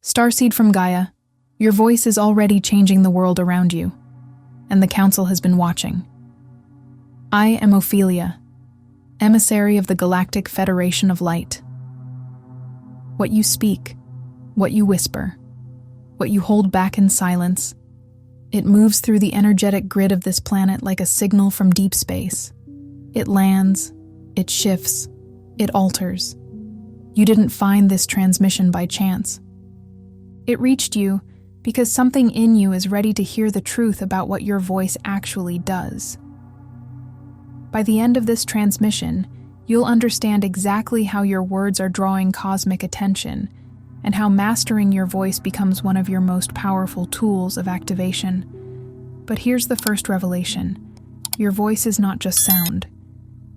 Starseed from Gaia, your voice is already changing the world around you, and the Council has been watching. I am Ophelia, emissary of the Galactic Federation of Light. What you speak, what you whisper, what you hold back in silence, it moves through the energetic grid of this planet like a signal from deep space. It lands, it shifts, it alters. You didn't find this transmission by chance. It reached you because something in you is ready to hear the truth about what your voice actually does. By the end of this transmission, you'll understand exactly how your words are drawing cosmic attention and how mastering your voice becomes one of your most powerful tools of activation. But here's the first revelation. Your voice is not just sound.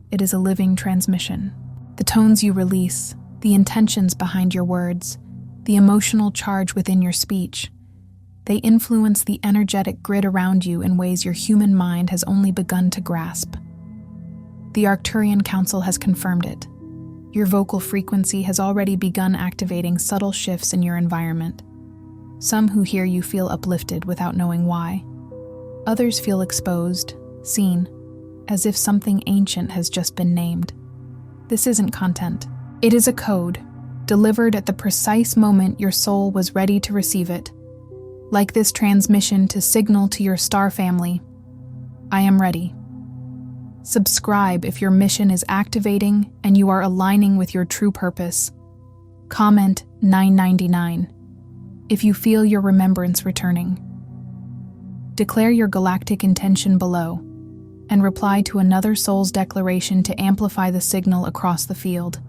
It is a living transmission. The tones you release, the intentions behind your words, the emotional charge within your speech, they influence the energetic grid around you in ways your human mind has only begun to grasp. The Arcturian Council has confirmed it. Your vocal frequency has already begun activating subtle shifts in your environment. Some who hear you feel uplifted without knowing why. Others feel exposed, seen, as if something ancient has just been named. This isn't content. It is a code, delivered at the precise moment your soul was ready to receive it. Like this transmission to signal to your star family, I am ready. Subscribe if your mission is activating and you are aligning with your true purpose. Comment 999 if you feel your remembrance returning. Declare your galactic intention below and reply to another soul's declaration to amplify the signal across the field.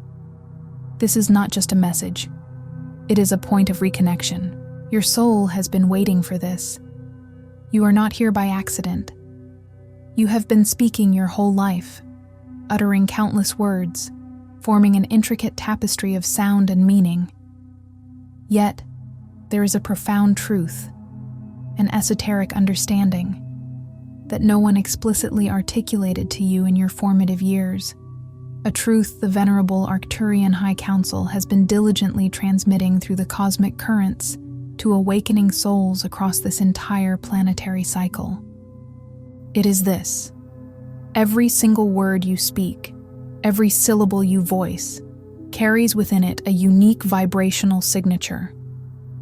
This is not just a message. It is a point of reconnection. Your soul has been waiting for this. You are not here by accident. You have been speaking your whole life, uttering countless words, forming an intricate tapestry of sound and meaning. Yet, there is a profound truth, an esoteric understanding, that no one explicitly articulated to you in your formative years. A truth the venerable Arcturian High Council has been diligently transmitting through the cosmic currents to awakening souls across this entire planetary cycle. It is this: every single word you speak, every syllable you voice, carries within it a unique vibrational signature,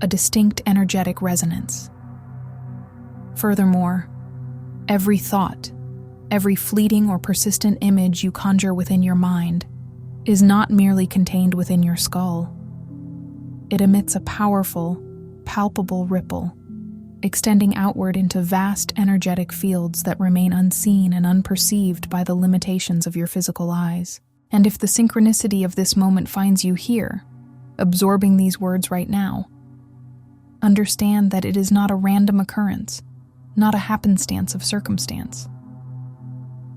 a distinct energetic resonance. Furthermore, every thought, every fleeting or persistent image you conjure within your mind is not merely contained within your skull. It emits a powerful, palpable ripple, extending outward into vast energetic fields that remain unseen and unperceived by the limitations of your physical eyes. And if the synchronicity of this moment finds you here, absorbing these words right now, understand that it is not a random occurrence, not a happenstance of circumstance.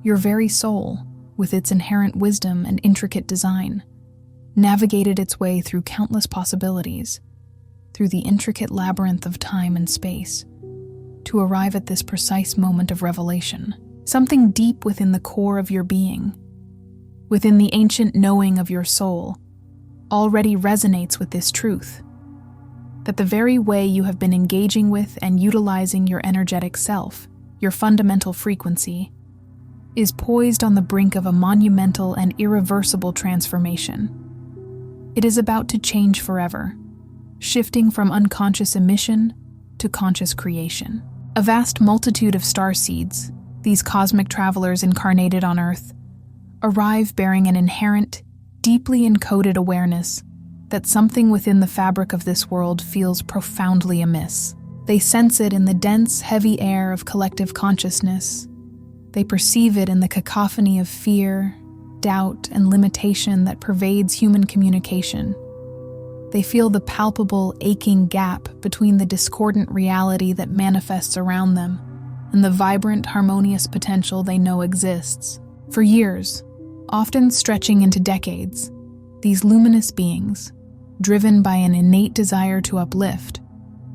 Your very soul, with its inherent wisdom and intricate design, navigated its way through countless possibilities, through the intricate labyrinth of time and space, to arrive at this precise moment of revelation. Something deep within the core of your being, within the ancient knowing of your soul, already resonates with this truth, that the very way you have been engaging with and utilizing your energetic self, your fundamental frequency, is poised on the brink of a monumental and irreversible transformation. It is about to change forever, shifting from unconscious emission to conscious creation. A vast multitude of starseeds, these cosmic travelers incarnated on Earth, arrive bearing an inherent, deeply encoded awareness that something within the fabric of this world feels profoundly amiss. They sense it in the dense, heavy air of collective consciousness. They perceive it in the cacophony of fear, doubt, and limitation that pervades human communication. They feel the palpable, aching gap between the discordant reality that manifests around them and the vibrant, harmonious potential they know exists. For years, often stretching into decades, these luminous beings, driven by an innate desire to uplift,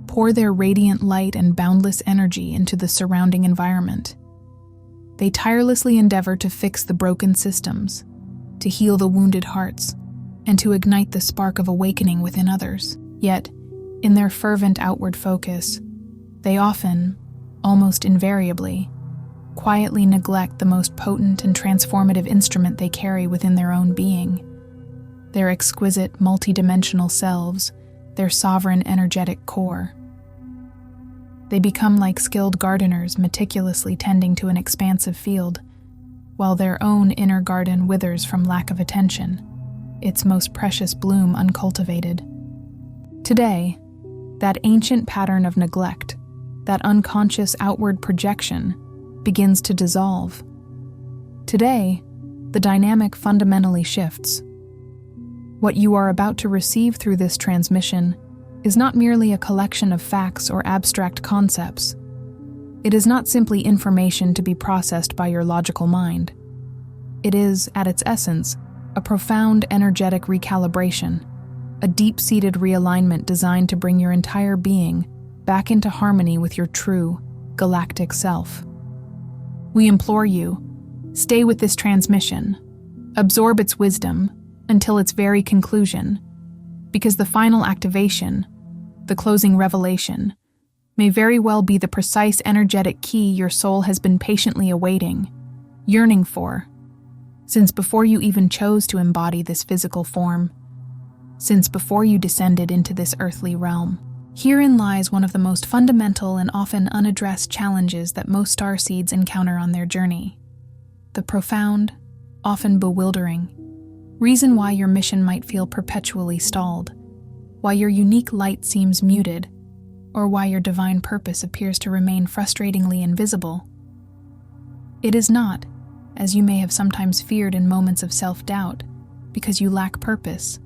pour their radiant light and boundless energy into the surrounding environment. They tirelessly endeavor to fix the broken systems, to heal the wounded hearts, and to ignite the spark of awakening within others. Yet, In their fervent outward focus, they often, almost invariably, quietly neglect the most potent and transformative instrument they carry within their own being, their exquisite multidimensional selves, their sovereign energetic core. They become like skilled gardeners meticulously tending to an expansive field, while their own inner garden withers from lack of attention, its most precious bloom uncultivated. Today, that ancient pattern of neglect, that unconscious outward projection, begins to dissolve. Today, the dynamic fundamentally shifts. What you are about to receive through this transmission is not merely a collection of facts or abstract concepts. It is not simply information to be processed by your logical mind. It is, at its essence, a profound energetic recalibration, a deep-seated realignment designed to bring your entire being back into harmony with your true, galactic self. We implore you, stay with this transmission, absorb its wisdom until its very conclusion, because the final activation, the closing revelation, may very well be the precise energetic key your soul has been patiently awaiting, yearning for, since before you even chose to embody this physical form, since before you descended into this earthly realm. Herein lies one of the most fundamental and often unaddressed challenges that most starseeds encounter on their journey. The profound, often bewildering, reason why your mission might feel perpetually stalled, why your unique light seems muted, or why your divine purpose appears to remain frustratingly invisible. It is not, as you may have sometimes feared in moments of self-doubt, because you lack purpose,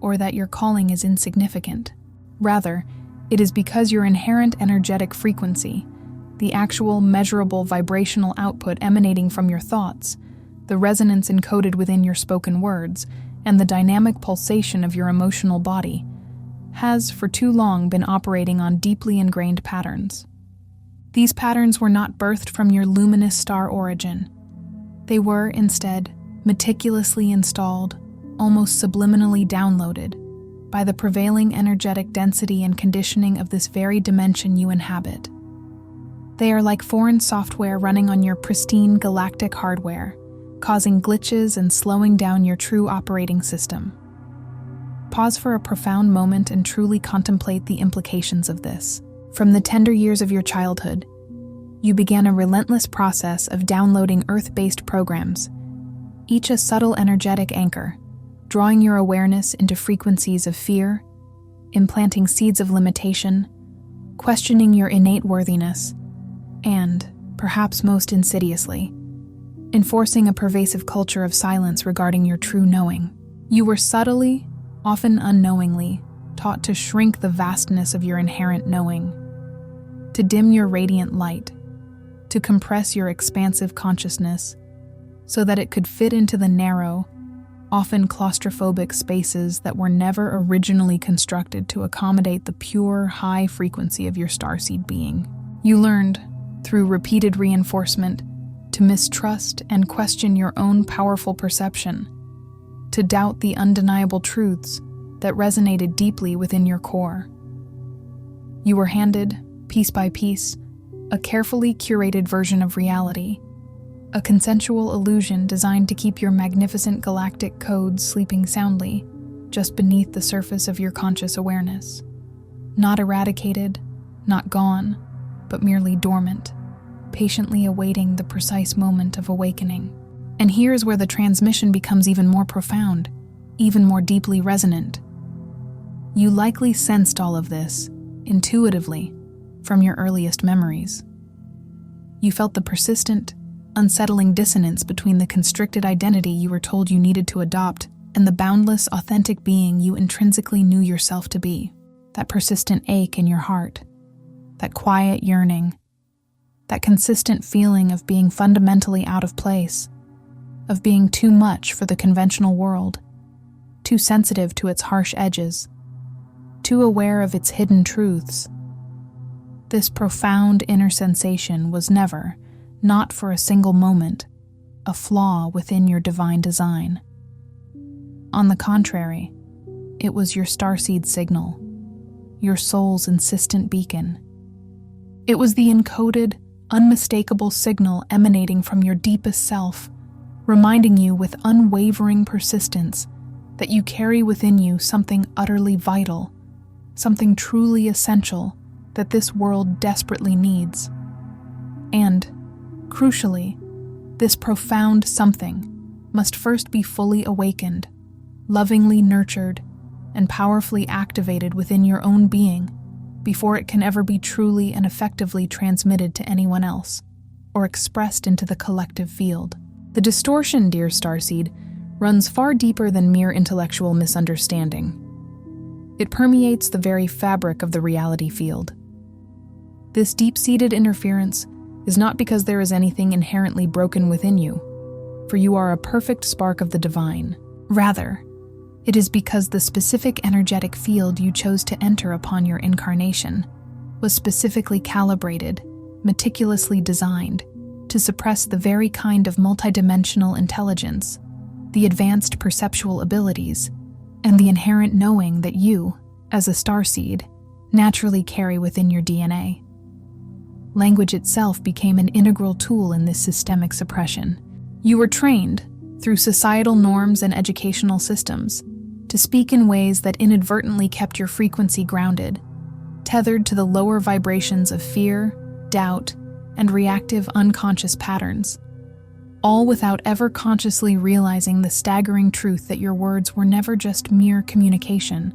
or that your calling is insignificant. Rather, it is because your inherent energetic frequency, the actual measurable vibrational output emanating from your thoughts, the resonance encoded within your spoken words, and the dynamic pulsation of your emotional body, has for too long been operating on deeply ingrained patterns. These patterns were not birthed from your luminous star origin. They were, instead, meticulously installed, almost subliminally downloaded, by the prevailing energetic density and conditioning of this very dimension you inhabit. They are like foreign software running on your pristine galactic hardware, causing glitches and slowing down your true operating system. Pause for a profound moment and truly contemplate the implications of this. From the tender years of your childhood, you began a relentless process of downloading Earth-based programs, each a subtle energetic anchor, drawing your awareness into frequencies of fear, implanting seeds of limitation, questioning your innate worthiness, and, perhaps most insidiously, enforcing a pervasive culture of silence regarding your true knowing. You were subtly, often unknowingly, taught to shrink the vastness of your inherent knowing, to dim your radiant light, to compress your expansive consciousness so that it could fit into the narrow, often claustrophobic spaces that were never originally constructed to accommodate the pure, high frequency of your starseed being. You learned, through repeated reinforcement, to mistrust and question your own powerful perception, to doubt the undeniable truths that resonated deeply within your core. You were handed, piece by piece, a carefully curated version of reality, a consensual illusion designed to keep your magnificent galactic codes sleeping soundly just beneath the surface of your conscious awareness. Not eradicated, not gone, but merely dormant, patiently awaiting the precise moment of awakening. And here's where the transmission becomes even more profound, even more deeply resonant. You likely sensed all of this, intuitively, from your earliest memories. You felt the persistent, unsettling dissonance between the constricted identity you were told you needed to adopt and the boundless, authentic being you intrinsically knew yourself to be. That persistent ache in your heart, that quiet yearning, that consistent feeling of being fundamentally out of place, of being too much for the conventional world, too sensitive to its harsh edges, too aware of its hidden truths. This profound inner sensation was never, not for a single moment, a flaw within your divine design. On the contrary, it was your starseed signal, your soul's insistent beacon. It was the encoded, unmistakable signal emanating from your deepest self, reminding you with unwavering persistence that you carry within you something utterly vital, something truly essential that this world desperately needs. And, crucially, this profound something must first be fully awakened, lovingly nurtured, and powerfully activated within your own being before it can ever be truly and effectively transmitted to anyone else or expressed into the collective field. The distortion, dear Starseed, runs far deeper than mere intellectual misunderstanding. It permeates the very fabric of the reality field. This deep-seated interference is not because there is anything inherently broken within you, for you are a perfect spark of the divine. Rather, it is because the specific energetic field you chose to enter upon your incarnation was specifically calibrated, meticulously designed, to suppress the very kind of multidimensional intelligence, the advanced perceptual abilities, and the inherent knowing that you, as a starseed, naturally carry within your DNA. Language itself became an integral tool in this systemic suppression. You were trained, through societal norms and educational systems, to speak in ways that inadvertently kept your frequency grounded, tethered to the lower vibrations of fear, doubt, and reactive unconscious patterns, all without ever consciously realizing the staggering truth that your words were never just mere communication,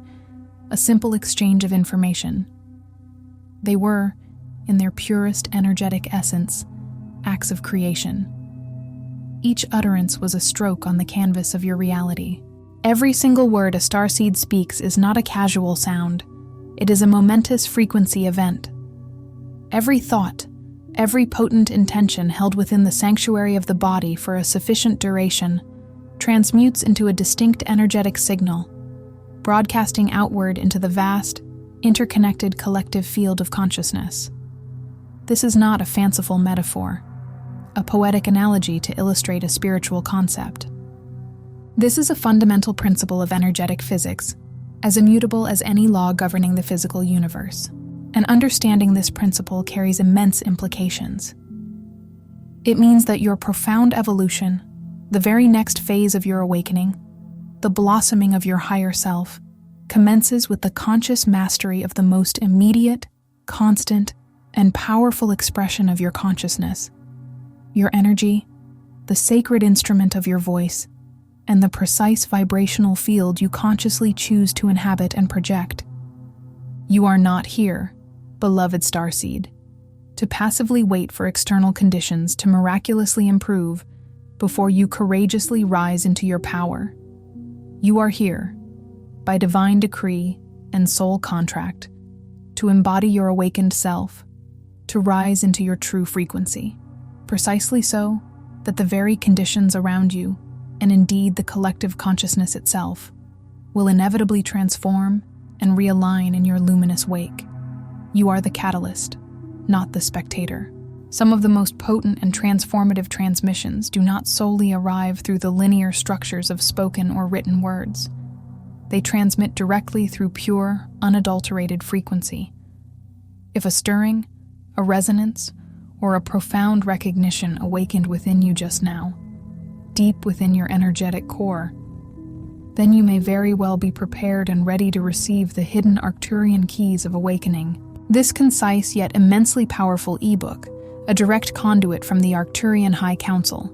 a simple exchange of information. They were, in their purest energetic essence, acts of creation. Each utterance was a stroke on the canvas of your reality. Every single word a starseed speaks is not a casual sound. It is a momentous frequency event. Every thought, every potent intention held within the sanctuary of the body for a sufficient duration transmutes into a distinct energetic signal, broadcasting outward into the vast, interconnected collective field of consciousness. This is not a fanciful metaphor, a poetic analogy to illustrate a spiritual concept. This is a fundamental principle of energetic physics, as immutable as any law governing the physical universe. And understanding this principle carries immense implications. It means that your profound evolution, the very next phase of your awakening, the blossoming of your higher self, commences with the conscious mastery of the most immediate, constant, and powerful expression of your consciousness, your energy, the sacred instrument of your voice, and the precise vibrational field you consciously choose to inhabit and project. You are not here, beloved starseed, to passively wait for external conditions to miraculously improve before you courageously rise into your power. You are here, by divine decree and soul contract, to embody your awakened self, to rise into your true frequency, precisely so that the very conditions around you, and indeed the collective consciousness itself, will inevitably transform and realign in your luminous wake. You are the catalyst, not the spectator. Some of the most potent and transformative transmissions do not solely arrive through the linear structures of spoken or written words. They transmit directly through pure, unadulterated frequency. If a stirring, a resonance, or a profound recognition awakened within you just now, deep within your energetic core, then you may very well be prepared and ready to receive the hidden Arcturian keys of awakening. This concise yet immensely powerful ebook, a direct conduit from the Arcturian High Council,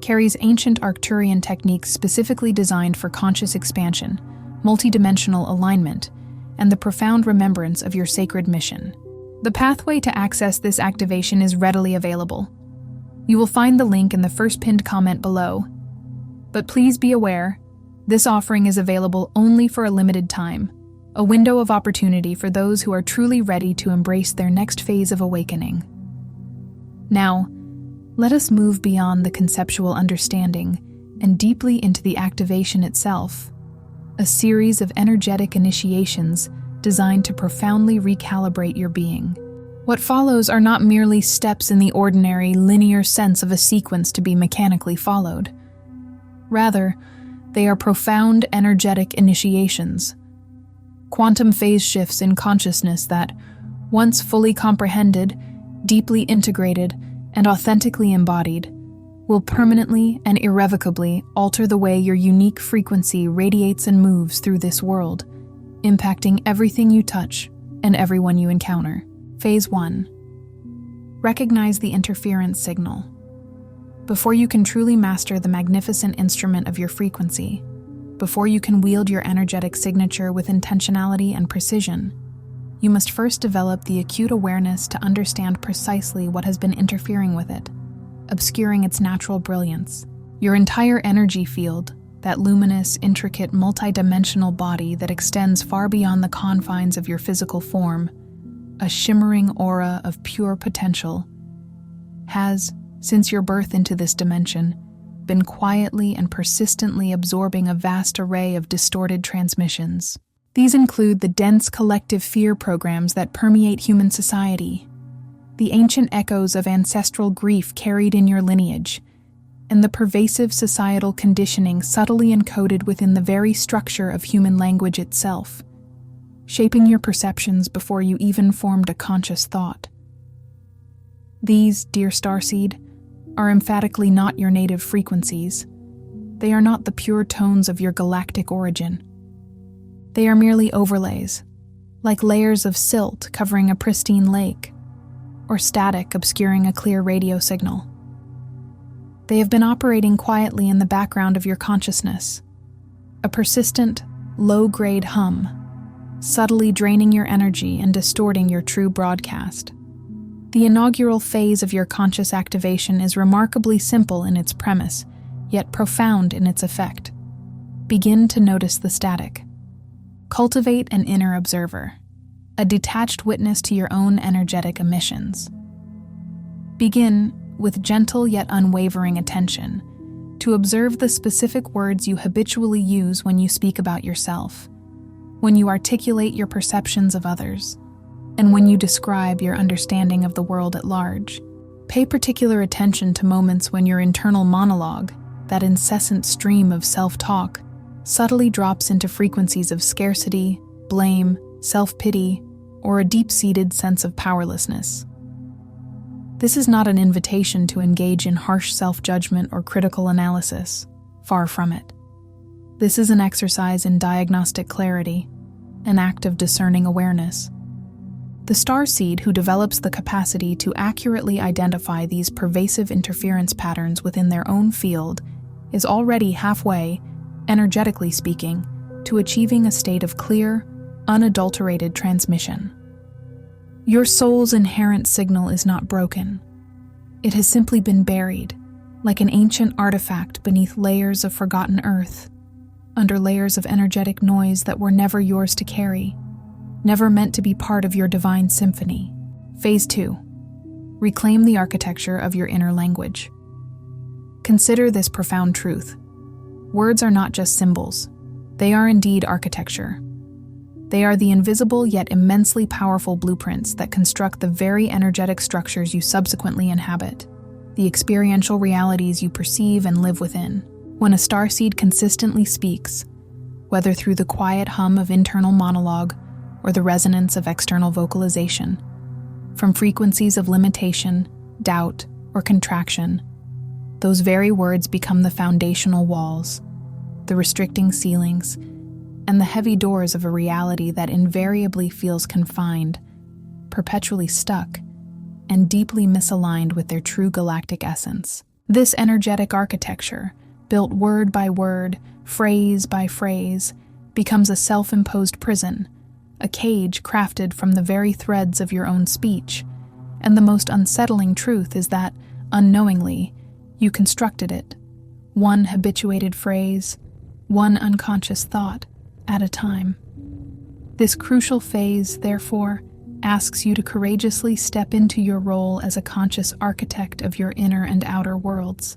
carries ancient Arcturian techniques specifically designed for conscious expansion, multidimensional alignment, and the profound remembrance of your sacred mission. The pathway to access this activation is readily available. You will find the link in the first pinned comment below. But please be aware, this offering is available only for a limited time, a window of opportunity for those who are truly ready to embrace their next phase of awakening. Now, let us move beyond the conceptual understanding and deeply into the activation itself, a series of energetic initiations designed to profoundly recalibrate your being. What follows are not merely steps in the ordinary, linear sense of a sequence to be mechanically followed. Rather, they are profound energetic initiations, quantum phase shifts in consciousness that, once fully comprehended, deeply integrated, and authentically embodied, will permanently and irrevocably alter the way your unique frequency radiates and moves through this world, impacting everything you touch and everyone you encounter. Phase 1. Recognize the interference signal. Before you can truly master the magnificent instrument of your frequency, before you can wield your energetic signature with intentionality and precision, you must first develop the acute awareness to understand precisely what has been interfering with it, obscuring its natural brilliance. Your entire energy field, that luminous, intricate, multidimensional body that extends far beyond the confines of your physical form, a shimmering aura of pure potential, has, since your birth into this dimension, been quietly and persistently absorbing a vast array of distorted transmissions. These include the dense collective fear programs that permeate human society, the ancient echoes of ancestral grief carried in your lineage, and the pervasive societal conditioning subtly encoded within the very structure of human language itself, shaping your perceptions before you even formed a conscious thought. These, dear Starseed, are emphatically not your native frequencies. They are not the pure tones of your galactic origin. They are merely overlays, like layers of silt covering a pristine lake, or static obscuring a clear radio signal. They have been operating quietly in the background of your consciousness, a persistent, low-grade hum, subtly draining your energy and distorting your true broadcast. The inaugural phase of your conscious activation is remarkably simple in its premise, yet profound in its effect. Begin to notice the static. Cultivate an inner observer, a detached witness to your own energetic emissions. Begin, with gentle yet unwavering attention, to observe the specific words you habitually use when you speak about yourself, when you articulate your perceptions of others, and when you describe your understanding of the world at large. Pay particular attention to moments when your internal monologue, that incessant stream of self-talk, subtly drops into frequencies of scarcity, blame, self-pity, or a deep-seated sense of powerlessness. This is not an invitation to engage in harsh self-judgment or critical analysis. Far from it. This is an exercise in diagnostic clarity, an act of discerning awareness. The starseed who develops the capacity to accurately identify these pervasive interference patterns within their own field is already halfway, energetically speaking, to achieving a state of clear, unadulterated transmission. Your soul's inherent signal is not broken. It has simply been buried, like an ancient artifact beneath layers of forgotten earth, under layers of energetic noise that were never yours to carry, never meant to be part of your divine symphony. Phase 2. Reclaim the architecture of your inner language. Consider this profound truth. Words are not just symbols. They are indeed architecture. They are the invisible yet immensely powerful blueprints that construct the very energetic structures you subsequently inhabit, the experiential realities you perceive and live within. When a starseed consistently speaks, whether through the quiet hum of internal monologue or the resonance of external vocalization, from frequencies of limitation, doubt, or contraction, those very words become the foundational walls, the restricting ceilings, and the heavy doors of a reality that invariably feels confined, perpetually stuck, and deeply misaligned with their true galactic essence. This energetic architecture, built word by word, phrase by phrase, becomes a self-imposed prison, a cage crafted from the very threads of your own speech, and the most unsettling truth is that, unknowingly, you constructed it, one habituated phrase, one unconscious thought, at a time. This crucial phase, therefore, asks you to courageously step into your role as a conscious architect of your inner and outer worlds.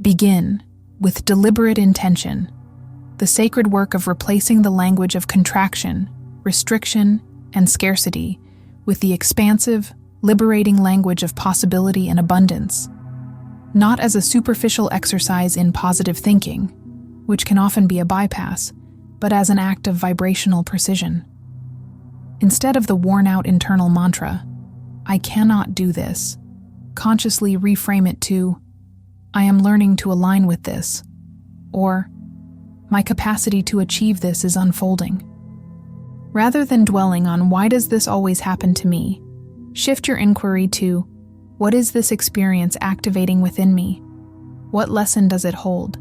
Begin, with deliberate intention, the sacred work of replacing the language of contraction, restriction, and scarcity with the expansive, liberating language of possibility and abundance, not as a superficial exercise in positive thinking, which can often be a bypass, but as an act of vibrational precision. Instead of the worn-out internal mantra, "I cannot do this," consciously reframe it to, "I am learning to align with this," or "My capacity to achieve this is unfolding." Rather than dwelling on "Why does this always happen to me?" shift your inquiry to, "What is this experience activating within me? What lesson does it hold?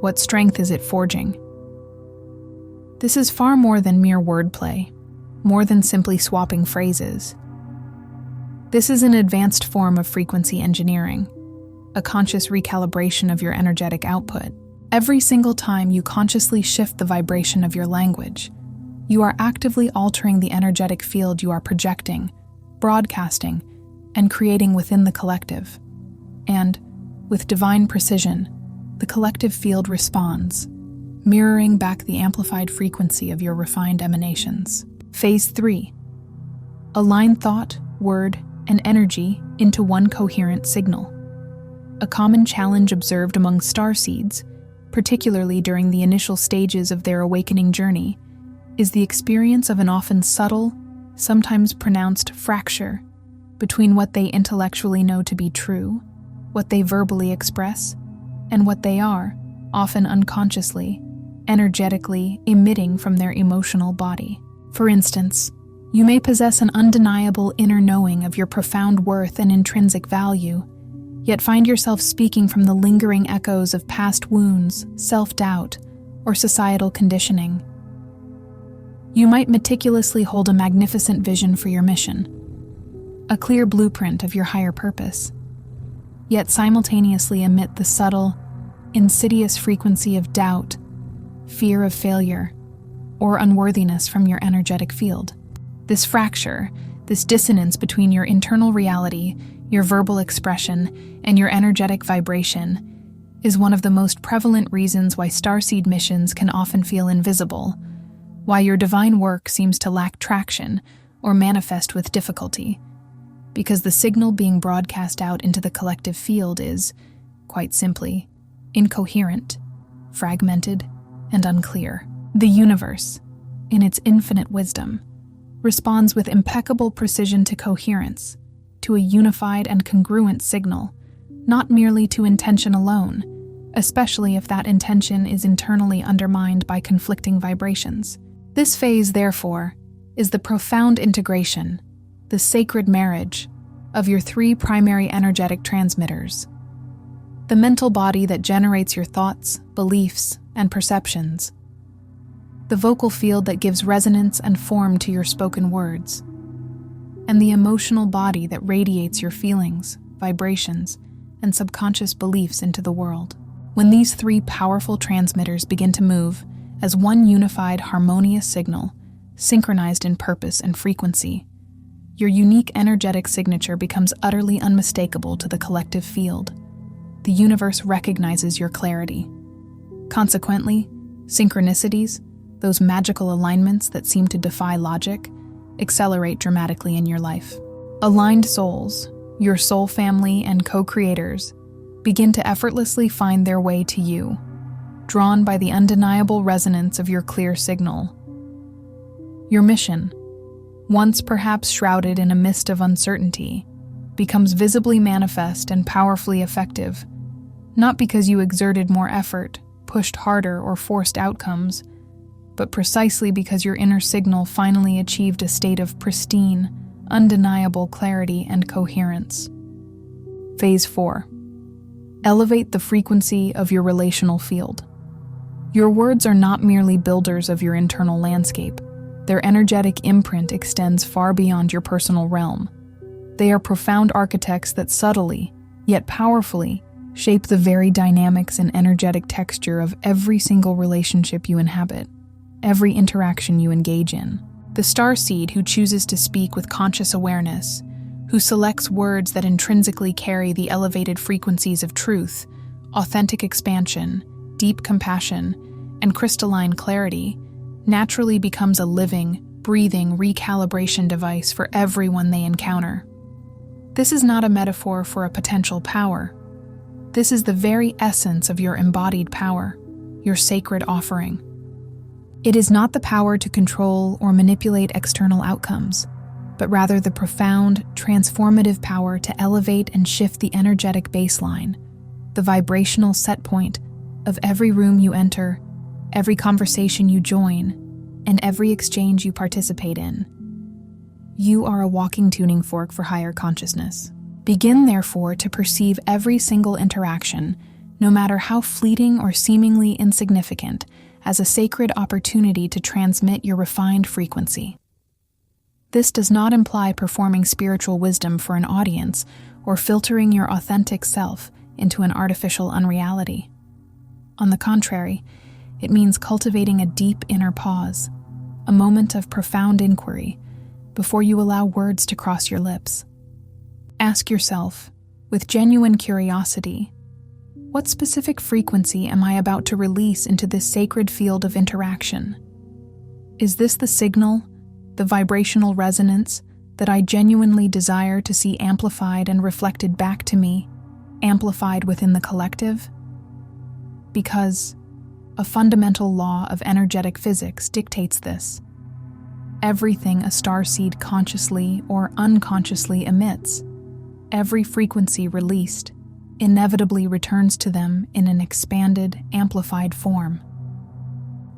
What strength is it forging?" This is far more than mere wordplay, more than simply swapping phrases. This is an advanced form of frequency engineering, a conscious recalibration of your energetic output. Every single time you consciously shift the vibration of your language, you are actively altering the energetic field you are projecting, broadcasting, and creating within the collective. And, with divine precision, the collective field responds, mirroring back the amplified frequency of your refined emanations. Phase 3. Align thought, word, and energy into one coherent signal. A common challenge observed among starseeds, particularly during the initial stages of their awakening journey, is the experience of an often subtle, sometimes pronounced fracture between what they intellectually know to be true, what they verbally express, and what they are, often unconsciously, energetically emitting from their emotional body. For instance, you may possess an undeniable inner knowing of your profound worth and intrinsic value, yet find yourself speaking from the lingering echoes of past wounds, self-doubt, or societal conditioning. You might meticulously hold a magnificent vision for your mission, a clear blueprint of your higher purpose, yet simultaneously emit the subtle, insidious frequency of doubt, fear of failure, or unworthiness from your energetic field. This fracture, this dissonance between your internal reality, your verbal expression, and your energetic vibration, is one of the most prevalent reasons why starseed missions can often feel invisible, why your divine work seems to lack traction or manifest with difficulty, because the signal being broadcast out into the collective field is, quite simply, incoherent, fragmented, and unclear. The universe, in its infinite wisdom, responds with impeccable precision to coherence, to a unified and congruent signal, not merely to intention alone, especially if that intention is internally undermined by conflicting vibrations. This phase, therefore, is the profound integration, the sacred marriage, of your three primary energetic transmitters: the mental body that generates your thoughts, beliefs, and perceptions; the vocal field that gives resonance and form to your spoken words; and the emotional body that radiates your feelings, vibrations, and subconscious beliefs into the world. When these three powerful transmitters begin to move as one unified, harmonious signal, synchronized in purpose and frequency, your unique energetic signature becomes utterly unmistakable to the collective field. The universe recognizes your clarity. Consequently, synchronicities, those magical alignments that seem to defy logic, accelerate dramatically in your life. Aligned souls, your soul family and co-creators, begin to effortlessly find their way to you, drawn by the undeniable resonance of your clear signal. Your mission, once perhaps shrouded in a mist of uncertainty, becomes visibly manifest and powerfully effective, not because you exerted more effort, pushed harder, or forced outcomes, but precisely because your inner signal finally achieved a state of pristine, undeniable clarity and coherence. Phase 4. Elevate the frequency of your relational field. Your words are not merely builders of your internal landscape. Their energetic imprint extends far beyond your personal realm. They are profound architects that subtly, yet powerfully, shape the very dynamics and energetic texture of every single relationship you inhabit, every interaction you engage in. The starseed who chooses to speak with conscious awareness, who selects words that intrinsically carry the elevated frequencies of truth, authentic expansion, deep compassion, and crystalline clarity, naturally becomes a living, breathing recalibration device for everyone they encounter. This is not a metaphor for a potential power. This is the very essence of your embodied power, your sacred offering. It is not the power to control or manipulate external outcomes, but rather the profound, transformative power to elevate and shift the energetic baseline, the vibrational set point of every room you enter, every conversation you join, and every exchange you participate in. You are a walking tuning fork for higher consciousness. Begin, therefore, to perceive every single interaction, no matter how fleeting or seemingly insignificant, as a sacred opportunity to transmit your refined frequency. This does not imply performing spiritual wisdom for an audience or filtering your authentic self into an artificial unreality. On the contrary, it means cultivating a deep inner pause, a moment of profound inquiry, before you allow words to cross your lips. Ask yourself, with genuine curiosity, what specific frequency am I about to release into this sacred field of interaction? Is this the signal, the vibrational resonance that I genuinely desire to see amplified and reflected back to me, amplified within the collective? Because a fundamental law of energetic physics dictates this. Everything a starseed consciously or unconsciously emits, every frequency released, inevitably returns to them in an expanded, amplified form.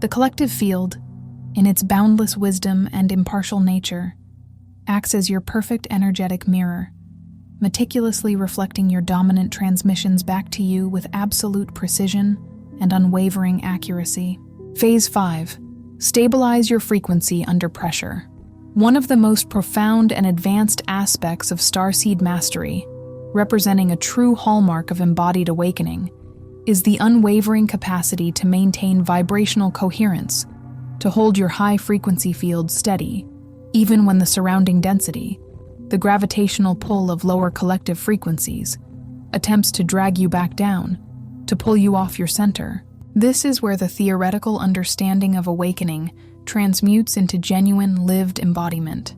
The collective field, in its boundless wisdom and impartial nature, acts as your perfect energetic mirror, meticulously reflecting your dominant transmissions back to you with absolute precision and unwavering accuracy. Phase 5. Stabilize your frequency under pressure. One of the most profound and advanced aspects of starseed mastery, representing a true hallmark of embodied awakening, is the unwavering capacity to maintain vibrational coherence, to hold your high-frequency field steady, even when the surrounding density, the gravitational pull of lower collective frequencies, attempts to drag you back down, to pull you off your center. This is where the theoretical understanding of awakening transmutes into genuine lived embodiment.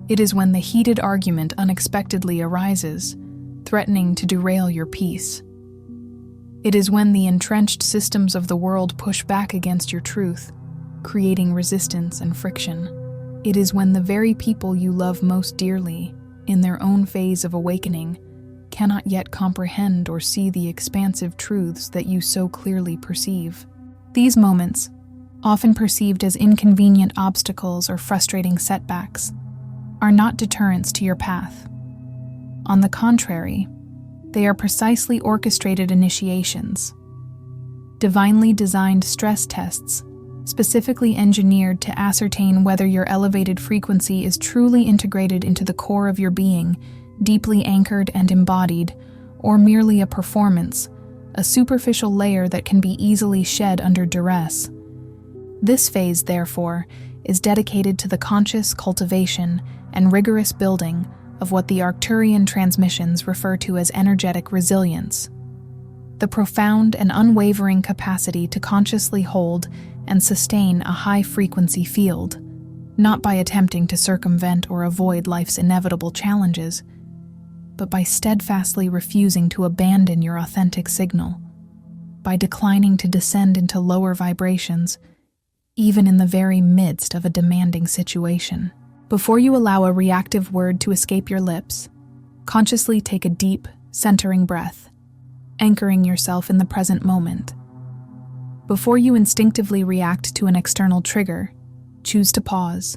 It is when the heated argument unexpectedly arises, threatening to derail your peace. It is when the entrenched systems of the world push back against your truth, creating resistance and friction. It is when the very people you love most dearly, in their own phase of awakening, cannot yet comprehend or see the expansive truths that you so clearly perceive. These moments, often perceived as inconvenient obstacles or frustrating setbacks, are not deterrents to your path. On the contrary, they are precisely orchestrated initiations, divinely designed stress tests, specifically engineered to ascertain whether your elevated frequency is truly integrated into the core of your being, deeply anchored and embodied, or merely a performance, a superficial layer that can be easily shed under duress. This phase, therefore, is dedicated to the conscious cultivation and rigorous building of what the Arcturian transmissions refer to as energetic resilience, the profound and unwavering capacity to consciously hold and sustain a high-frequency field, not by attempting to circumvent or avoid life's inevitable challenges, but by steadfastly refusing to abandon your authentic signal, by declining to descend into lower vibrations, even in the very midst of a demanding situation. Before you allow a reactive word to escape your lips, consciously take a deep, centering breath, anchoring yourself in the present moment. Before you instinctively react to an external trigger, choose to pause,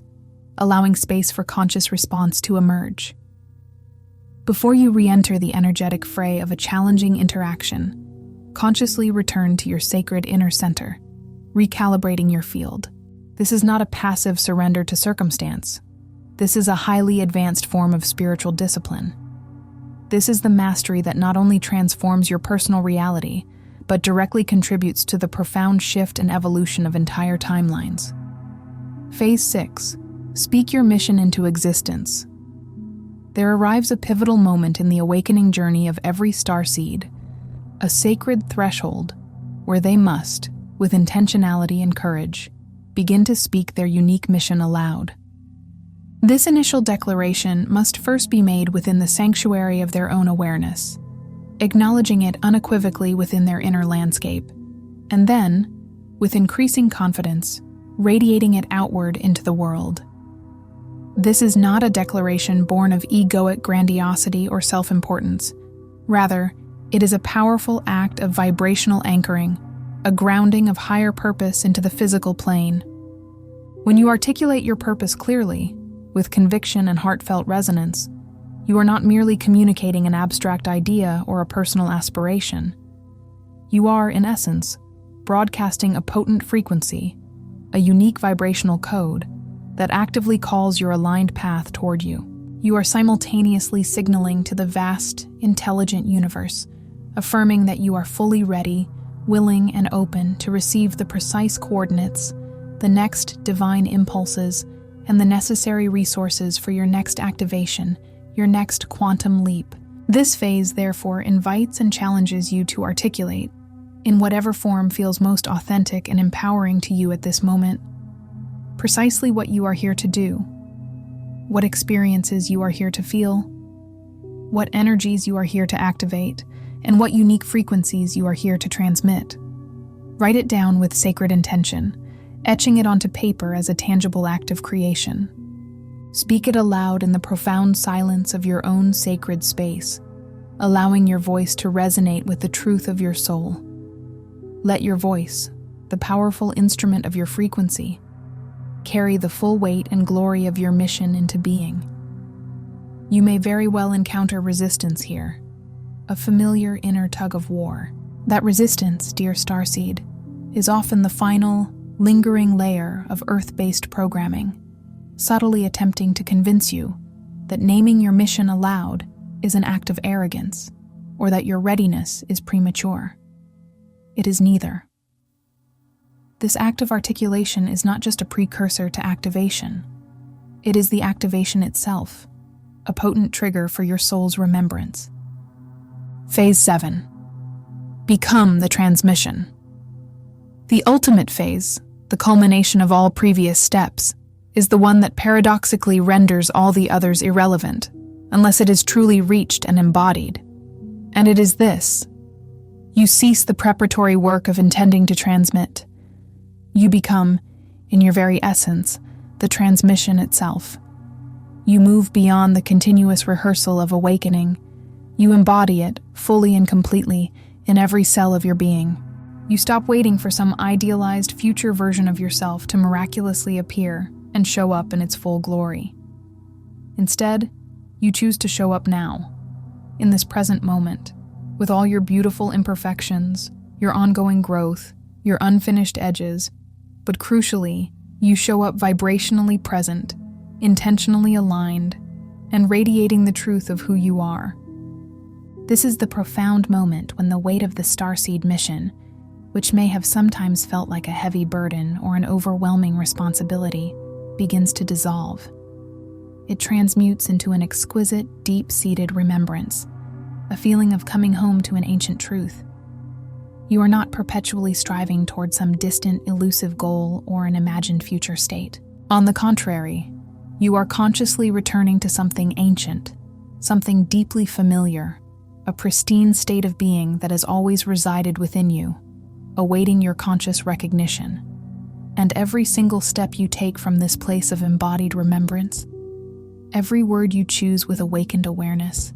allowing space for conscious response to emerge. Before you re-enter the energetic fray of a challenging interaction, consciously return to your sacred inner center, recalibrating your field. This is not a passive surrender to circumstance. This is a highly advanced form of spiritual discipline. This is the mastery that not only transforms your personal reality, but directly contributes to the profound shift and evolution of entire timelines. Phase 6. Speak your mission into existence. There arrives a pivotal moment in the awakening journey of every starseed, a sacred threshold where they must, with intentionality and courage, begin to speak their unique mission aloud. This initial declaration must first be made within the sanctuary of their own awareness, acknowledging it unequivocally within their inner landscape, and then, with increasing confidence, radiating it outward into the world. This is not a declaration born of egoic grandiosity or self-importance. Rather, it is a powerful act of vibrational anchoring, a grounding of higher purpose into the physical plane. When you articulate your purpose clearly, with conviction and heartfelt resonance, you are not merely communicating an abstract idea or a personal aspiration. You are, in essence, broadcasting a potent frequency, a unique vibrational code that actively calls your aligned path toward you. You are simultaneously signaling to the vast, intelligent universe, affirming that you are fully ready, willing, and open to receive the precise coordinates, the next divine impulses, and the necessary resources for your next activation, your next quantum leap. This phase, therefore, invites and challenges you to articulate, in whatever form feels most authentic and empowering to you at this moment, precisely what you are here to do, what experiences you are here to feel, what energies you are here to activate, and what unique frequencies you are here to transmit. Write it down with sacred intention, etching it onto paper as a tangible act of creation. Speak it aloud in the profound silence of your own sacred space, allowing your voice to resonate with the truth of your soul. Let your voice, the powerful instrument of your frequency, carry the full weight and glory of your mission into being. You may very well encounter resistance here, a familiar inner tug of war. That resistance, dear Starseed, is often the final, lingering layer of Earth-based programming, subtly attempting to convince you that naming your mission aloud is an act of arrogance, or that your readiness is premature. It is neither. This act of articulation is not just a precursor to activation. It is the activation itself, a potent trigger for your soul's remembrance. Phase 7. Become the transmission. The ultimate phase, the culmination of all previous steps, is the one that paradoxically renders all the others irrelevant, unless it is truly reached and embodied. And it is this. You cease the preparatory work of intending to transmit. You become, in your very essence, the transmission itself. You move beyond the continuous rehearsal of awakening. You embody it, fully and completely, in every cell of your being. You stop waiting for some idealized future version of yourself to miraculously appear and show up in its full glory. Instead, you choose to show up now, in this present moment, with all your beautiful imperfections, your ongoing growth, your unfinished edges, but crucially, you show up vibrationally present, intentionally aligned, and radiating the truth of who you are. This is the profound moment when the weight of the Starseed mission, which may have sometimes felt like a heavy burden or an overwhelming responsibility, begins to dissolve. It transmutes into an exquisite, deep-seated remembrance, a feeling of coming home to an ancient truth. You are not perpetually striving toward some distant, elusive goal or an imagined future state. On the contrary, you are consciously returning to something ancient, something deeply familiar, a pristine state of being that has always resided within you, awaiting your conscious recognition. And every single step you take from this place of embodied remembrance, every word you choose with awakened awareness,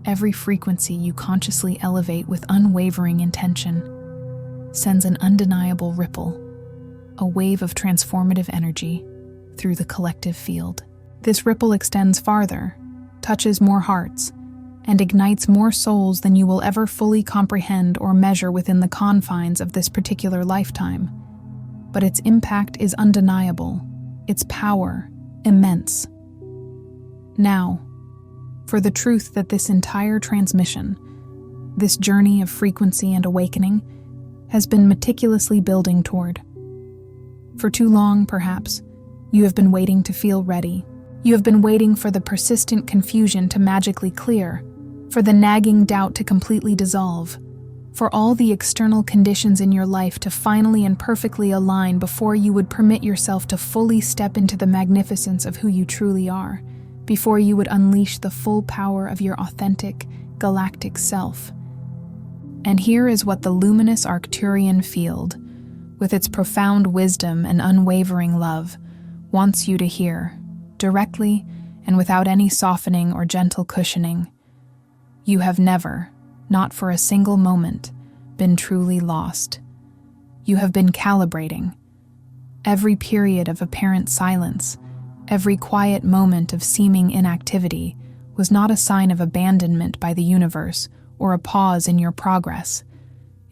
every frequency you consciously elevate with unwavering intention, sends an undeniable ripple, a wave of transformative energy through the collective field. This ripple extends farther, touches more hearts, and ignites more souls than you will ever fully comprehend or measure within the confines of this particular lifetime. But its impact is undeniable, its power immense. Now, for the truth that this entire transmission, this journey of frequency and awakening, has been meticulously building toward. For too long, perhaps, you have been waiting to feel ready. You have been waiting for the persistent confusion to magically clear, for the nagging doubt to completely dissolve, for all the external conditions in your life to finally and perfectly align before you would permit yourself to fully step into the magnificence of who you truly are, before you would unleash the full power of your authentic, galactic self. And here is what the luminous Arcturian field, with its profound wisdom and unwavering love, wants you to hear, directly and without any softening or gentle cushioning. You have never, not for a single moment, been truly lost. You have been calibrating. Every period of apparent silence, every quiet moment of seeming inactivity was not a sign of abandonment by the universe or a pause in your progress.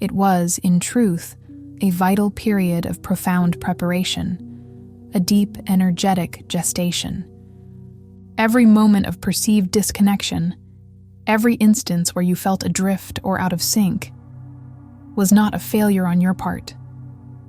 It was, in truth, a vital period of profound preparation, a deep, energetic gestation. Every moment of perceived disconnection, every instance where you felt adrift or out of sync, was not a failure on your part.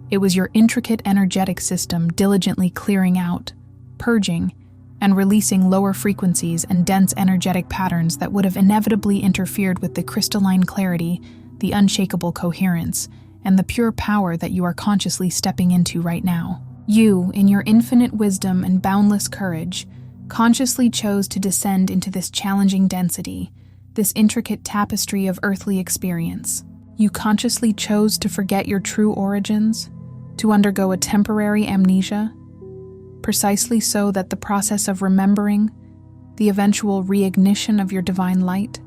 It was your intricate energetic system diligently clearing out, purging, and releasing lower frequencies and dense energetic patterns that would have inevitably interfered with the crystalline clarity, the unshakable coherence, and the pure power that you are consciously stepping into right now. You, in your infinite wisdom and boundless courage, consciously chose to descend into this challenging density, this intricate tapestry of earthly experience. You consciously chose to forget your true origins, to undergo a temporary amnesia, precisely so that the process of remembering, the eventual reignition of your divine light,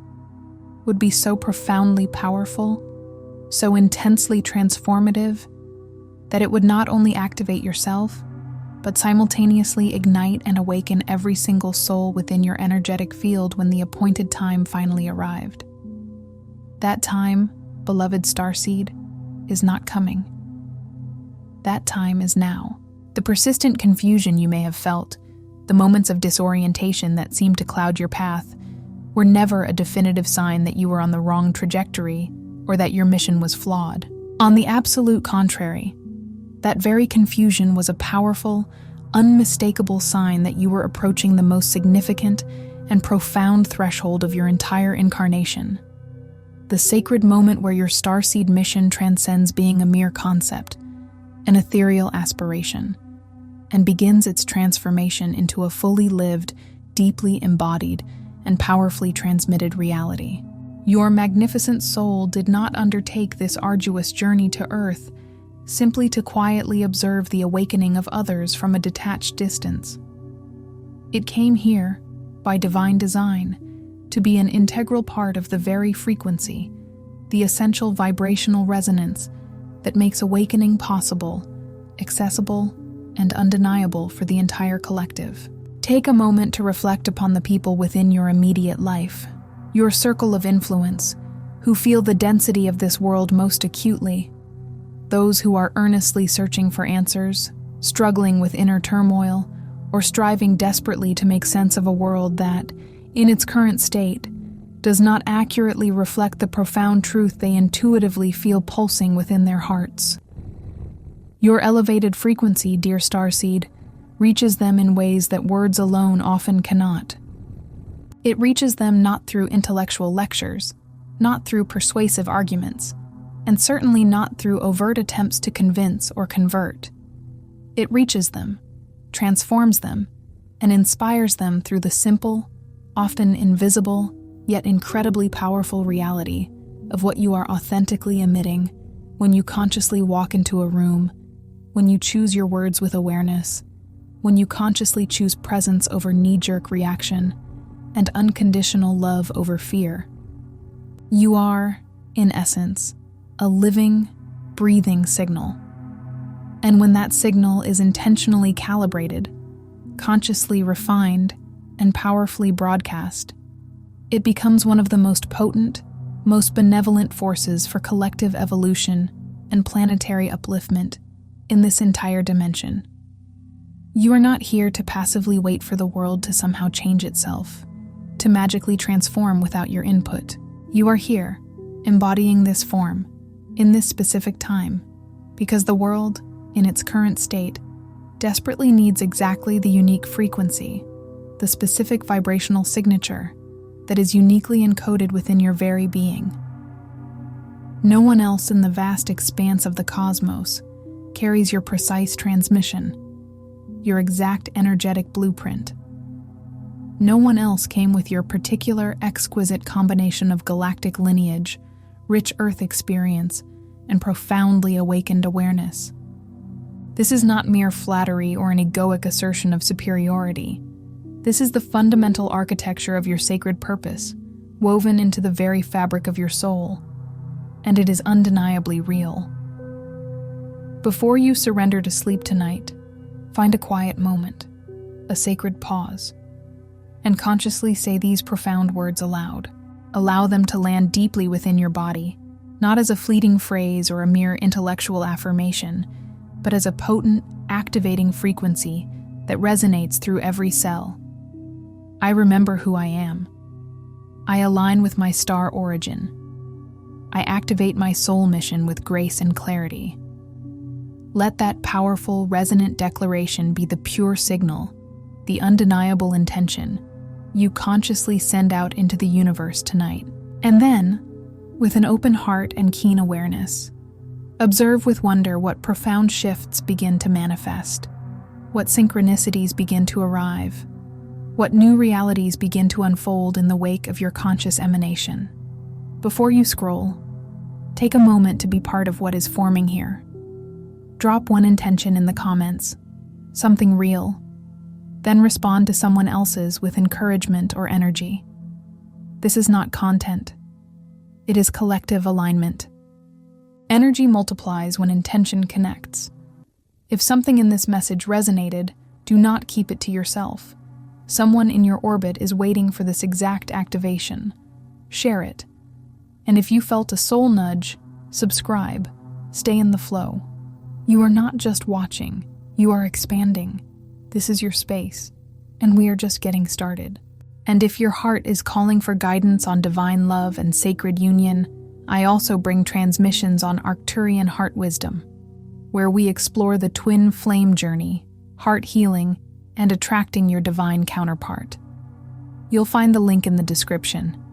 would be so profoundly powerful, so intensely transformative, that it would not only activate yourself, but simultaneously ignite and awaken every single soul within your energetic field when the appointed time finally arrived. That time, beloved Starseed, is not coming. That time is now. The persistent confusion you may have felt, the moments of disorientation that seemed to cloud your path, were never a definitive sign that you were on the wrong trajectory or that your mission was flawed. On the absolute contrary, that very confusion was a powerful, unmistakable sign that you were approaching the most significant and profound threshold of your entire incarnation. The sacred moment where your starseed mission transcends being a mere concept, an ethereal aspiration, and begins its transformation into a fully lived, deeply embodied, and powerfully transmitted reality. Your magnificent soul did not undertake this arduous journey to Earth simply to quietly observe the awakening of others from a detached distance. It came here, by divine design, to be an integral part of the very frequency, the essential vibrational resonance that makes awakening possible, accessible, and undeniable for the entire collective. Take a moment to reflect upon the people within your immediate life, your circle of influence, who feel the density of this world most acutely. Those who are earnestly searching for answers, struggling with inner turmoil, or striving desperately to make sense of a world that, in its current state, does not accurately reflect the profound truth they intuitively feel pulsing within their hearts. Your elevated frequency, dear Starseed, reaches them in ways that words alone often cannot. It reaches them not through intellectual lectures, not through persuasive arguments, and certainly not through overt attempts to convince or convert. It reaches them, transforms them, and inspires them through the simple, often invisible, yet incredibly powerful reality of what you are authentically emitting when you consciously walk into a room, when you choose your words with awareness, when you consciously choose presence over knee-jerk reaction, and unconditional love over fear. You are, in essence, a living, breathing signal. And when that signal is intentionally calibrated, consciously refined, and powerfully broadcast, it becomes one of the most potent, most benevolent forces for collective evolution and planetary upliftment in this entire dimension. You are not here to passively wait for the world to somehow change itself, to magically transform without your input. You are here, embodying this form, in this specific time, because the world, in its current state, desperately needs exactly the unique frequency, the specific vibrational signature that is uniquely encoded within your very being. No one else in the vast expanse of the cosmos carries your precise transmission, your exact energetic blueprint. No one else came with your particular exquisite combination of galactic lineage, rich Earth experience, and profoundly awakened awareness. This is not mere flattery or an egoic assertion of superiority. This is the fundamental architecture of your sacred purpose, woven into the very fabric of your soul, and it is undeniably real. Before you surrender to sleep tonight, find a quiet moment, a sacred pause, and consciously say these profound words aloud. Allow them to land deeply within your body, not as a fleeting phrase or a mere intellectual affirmation, but as a potent, activating frequency that resonates through every cell. I remember who I am. I align with my star origin. I activate my soul mission with grace and clarity. Let that powerful, resonant declaration be the pure signal, the undeniable intention you consciously send out into the universe tonight. And then, with an open heart and keen awareness, observe with wonder what profound shifts begin to manifest, what synchronicities begin to arrive, what new realities begin to unfold in the wake of your conscious emanation. Before you scroll, take a moment to be part of what is forming here. Drop one intention in the comments, something real, then respond to someone else's with encouragement or energy. This is not content. It is collective alignment. Energy multiplies when intention connects. If something in this message resonated, do not keep it to yourself. Someone in your orbit is waiting for this exact activation. Share it. And if you felt a soul nudge, subscribe. Stay in the flow. You are not just watching, you are expanding. This is your space, and we are just getting started. And if your heart is calling for guidance on divine love and sacred union, I also bring transmissions on Arcturian heart wisdom, where we explore the twin flame journey, heart healing, and attracting your divine counterpart. You'll find the link in the description.